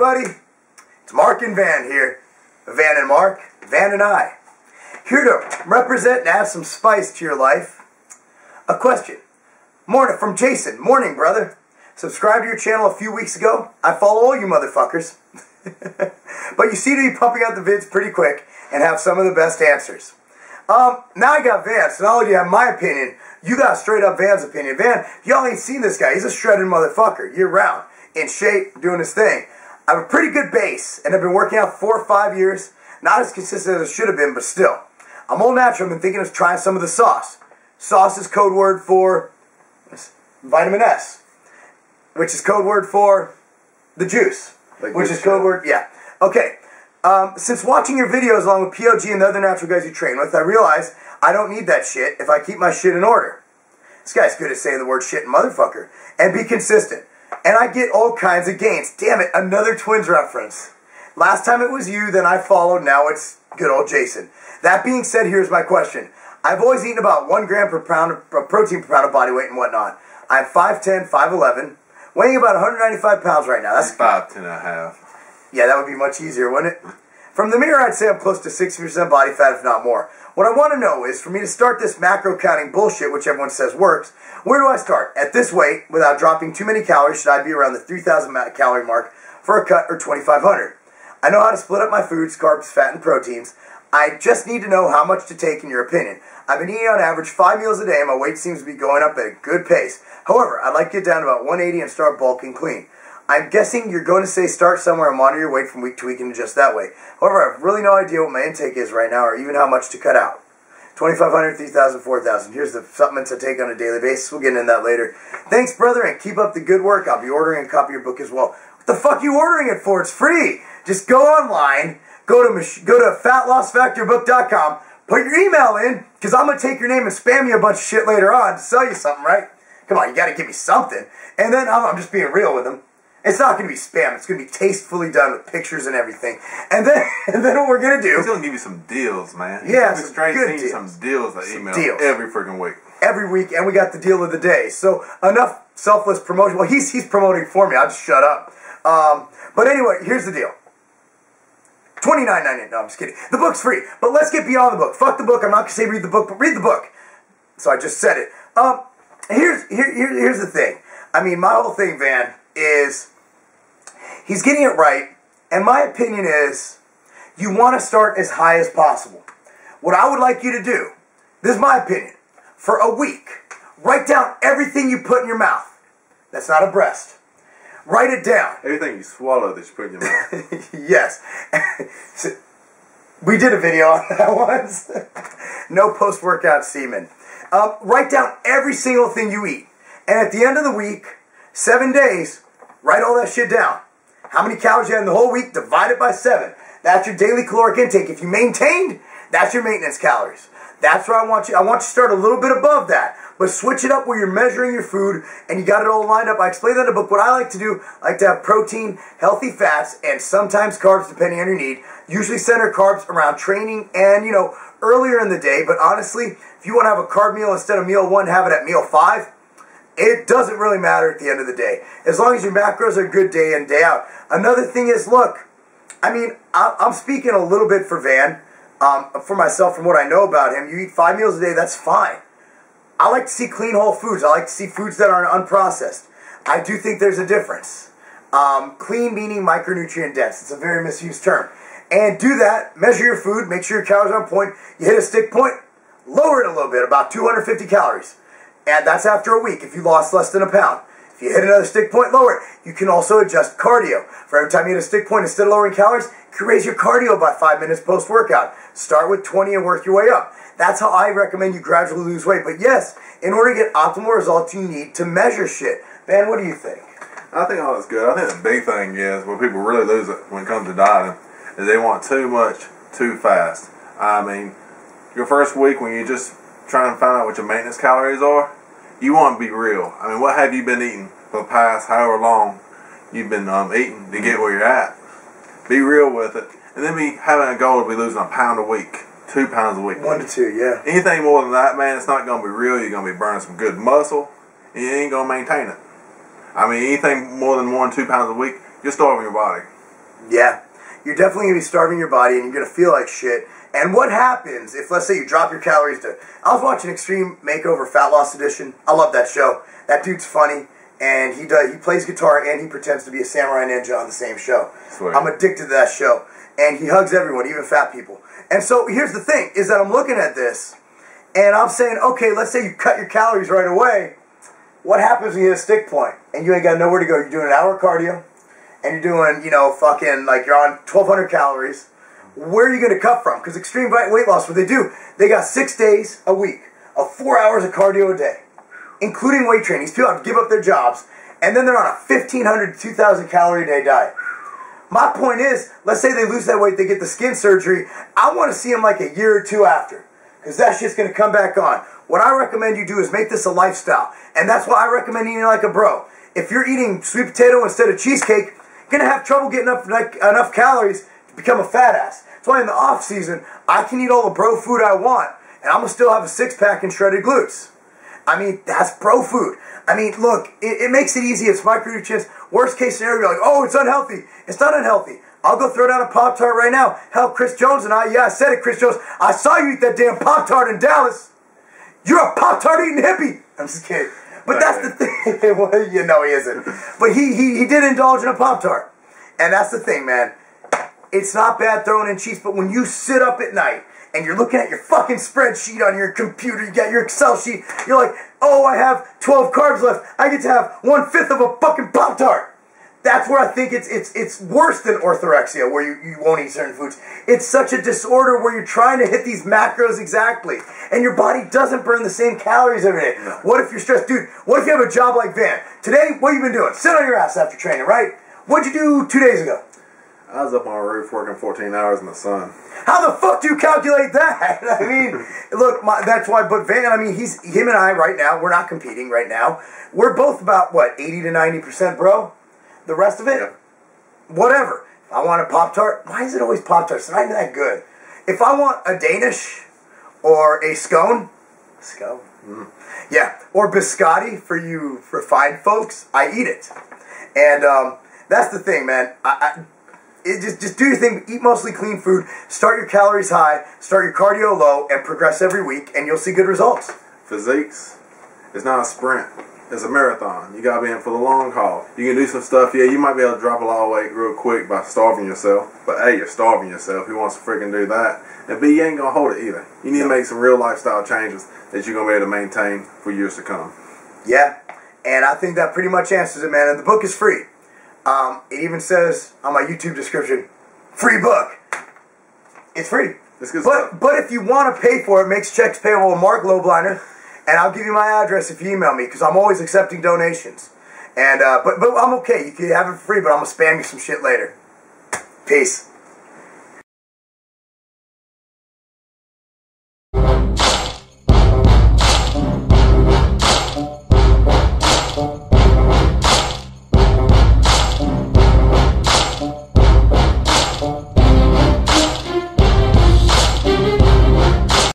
everybody? It's Marc and Vann here. Vann and Marc, Vann and I. Here to represent and add some spice to your life. A question. Morning from Jason. Morning, brother. Subscribed to your channel a few weeks ago. I follow all you motherfuckers. But you seem to be pumping out the vids pretty quick and have some of the best answers. Now I got Vann, so not only do you have my opinion, you got straight up Vann's opinion. Vann, y'all ain't seen this guy. He's a shredded motherfucker, year round, in shape, doing his thing. I have a pretty good base, and I've been working out 4 or 5 years. Not as consistent as I should have been, but still. I'm all natural. I've been thinking of trying some of the sauce. Sauce is code word for vitamin S, which is code word for the juice, which is code word, yeah. Okay. Since watching your videos along with POG and the other natural guys you train with, I realized I don't need that shit if I keep my shit in order. This guy's good at saying the word shit and motherfucker. And be consistent. And I get all kinds of gains. Damn it, another Twins reference. Last time it was you, then I followed, now it's good old Jason. That being said, here's my question. I've always eaten about 1 gram per pound of protein per pound of body weight and whatnot. I'm 5'10", 5'11", weighing about 195 pounds right now. That's 5'10" and a half. Yeah, that would be much easier, wouldn't it? From the mirror, I'd say I'm close to 60% body fat, if not more. What I want to know is, for me to start this macro counting bullshit, which everyone says works, where do I start? At this weight, without dropping too many calories, should I be around the 3,000 calorie mark for a cut or 2,500? I know how to split up my foods, carbs, fat, and proteins. I just need to know how much to take in your opinion. I've been eating on average 5 meals a day, and my weight seems to be going up at a good pace. However, I'd like to get down to about 180 and start bulking clean. I'm guessing you're going to say start somewhere and monitor your weight from week to week and adjust that way. However, I have really no idea what my intake is right now or even how much to cut out. 2,500, 3,000, 4,000. Here's the supplements I take on a daily basis. We'll get into that later. Thanks, brother, and keep up the good work. I'll be ordering a copy of your book as well. What the fuck are you ordering it for? It's free. Just go online, go to fatlossfactorbook.com, put your email in, because I'm going to take your name and spam you a bunch of shit later on to sell you something, right? Come on, you got to give me something. And then I'm just being real with them. It's not going to be spam. It's going to be tastefully done with pictures and everything. And then what we're going to do... He's going to give you some deals, man. Yeah, some straight deals. Some deals that email every freaking week. Every week, and we got the deal of the day. So enough selfless promotion. Well, he's promoting for me. I'll just shut up. But anyway, here's the deal. $29.98. No, I'm just kidding. The book's free. But let's get beyond the book. Fuck the book. I'm not going to say read the book, but read the book. So I just said it. Here's the thing. I mean, my whole thing, Vann, is... he's getting it right, and my opinion is you want to start as high as possible. What I would like you to do, this is my opinion, for a week, write down everything you put in your mouth. That's not a breast. Write it down. Everything you swallow that you put in your mouth. Yes. We did a video on that once. No post-workout semen. Write down every single thing you eat. And at the end of the week, 7 days, write all that shit down. How many calories you had in the whole week, divide it by 7. That's your daily caloric intake. If you maintained, that's your maintenance calories. That's where I want you. I want you to start a little bit above that. But switch it up where you're measuring your food and you got it all lined up. I explained that in the book. What I like to do, I like to have protein, healthy fats, and sometimes carbs depending on your need. Usually center carbs around training and, earlier in the day. But honestly, if you want to have a carb meal instead of meal 1, have it at meal 5. It doesn't really matter at the end of the day. As long as your macros are good day in, day out. Another thing is, look, I mean, I'm speaking a little bit for Vann. For myself, from what I know about him, you eat 5 meals a day, that's fine. I like to see clean whole foods. I like to see foods that aren't unprocessed. I do think there's a difference. Clean meaning micronutrient dense. It's a very misused term. And do that, measure your food, make sure your calories are on point. You hit a stick point, lower it a little bit, about 250 calories. And that's after a week if you lost less than a pound. If you hit another stick point, lower it. You can also adjust cardio. For every time you hit a stick point, instead of lowering calories, you can raise your cardio by 5 minutes post-workout. Start with 20 and work your way up. That's how I recommend you gradually lose weight. But yes, in order to get optimal results, you need to measure shit. Vann, what do you think? I think all that's good. I think the big thing is where people really lose it when it comes to dieting is they want too much too fast. I mean, your first week when you're just trying to find out what your maintenance calories are, you want to be real. I mean, what have you been eating for the past however long you've been eating to get where you're at? Be real with it. And then be having a goal to be losing a pound a week, 2 pounds a week. 1 to 2, yeah. Anything more than that, man, it's not going to be real. You're going to be burning some good muscle, and you ain't going to maintain it. I mean, anything more than 1 or 2 pounds a week, you're starving your body. Yeah. You're definitely going to be starving your body and you're going to feel like shit. And what happens if, let's say, you drop your calories to... I was watching Extreme Makeover Fat Loss Edition. I love that show. That dude's funny. And he plays guitar and he pretends to be a samurai ninja on the same show. Sweet. I'm addicted to that show. And he hugs everyone, even fat people. And so here's the thing, is that I'm looking at this and I'm saying, okay, let's say you cut your calories right away. What happens when you hit a stick point and you ain't got nowhere to go? You're doing an hour of cardio and you're doing, you know, fucking, like you're on 1,200 calories. Where are you going to cut from? Because extreme weight loss, what they do, they got 6 days a week of 4 hours of cardio a day, including weight training. These people have to give up their jobs, and then they're on a 1,500 to 2,000 calorie a day diet. My point is, let's say they lose that weight, they get the skin surgery. I want to see them like a year or two after, because that shit's going to come back on. What I recommend you do is make this a lifestyle, and that's why I recommend eating like a bro. If you're eating sweet potato instead of cheesecake, you're going to have trouble getting up enough calories to become a fat ass. That's why in the off season, I can eat all the bro food I want, and I'm going to still have a six-pack and shredded glutes. I mean, that's bro food. I mean, look, it makes it easy. It's micronutrients. Worst case scenario, you're like, oh, it's unhealthy. It's not unhealthy. I'll go throw down a Pop-Tart right now. Hell, Chris Jones and I said it, Chris Jones. I saw you eat that damn Pop-Tart in Dallas. You're a Pop-Tart eating hippie. I'm just kidding. But that's the thing. Well, you know he isn't. But he did indulge in a Pop-Tart. And that's the thing, man. It's not bad throwing in cheese, but when you sit up at night and you're looking at your fucking spreadsheet on your computer, you got your Excel sheet, you're like, oh, I have 12 carbs left. I get to have 1/5 of a fucking Pop-Tart. That's where I think it's worse than orthorexia, where you won't eat certain foods. It's such a disorder where you're trying to hit these macros exactly, and your body doesn't burn the same calories every day. No. What if you're stressed? Dude, what if you have a job like Vann? Today, what have you been doing? Sit on your ass after training, right? What'd you do 2 days ago? I was up on a roof working 14 hours in the sun. How the fuck do you calculate that? I mean, look, that's why, but Vann, I mean, him and I right now, we're not competing right now. We're both about, what, 80 to 90%, bro? The rest of it? Yeah. Whatever. If I want a Pop-Tart, why is it always Pop-Tart? It's not even that good. If I want a Danish or a scone, yeah, or biscotti for you refined folks, I eat it. And that's the thing, man. Just do your thing. Eat mostly clean food. Start your calories high. Start your cardio low, and progress every week, and you'll see good results. Physiques, it's not a sprint. It's a marathon. You gotta be in for the long haul. You can do some stuff. Yeah, you might be able to drop a lot of weight real quick by starving yourself. But A, you're starving yourself. Who wants to freaking do that? And B, you ain't gonna hold it either. You need to make some real lifestyle changes that you're gonna be able to maintain for years to come. Yeah, and I think that pretty much answers it, man. And the book is free. It even says on my YouTube description, free book. It's free. It's good stuff. But if you want to pay for it, makes checks payable to Marc Lobliner, and I'll give you my address if you email me, because I'm always accepting donations. And but I'm okay. You can have it for free, but I'm gonna spam you some shit later. Peace.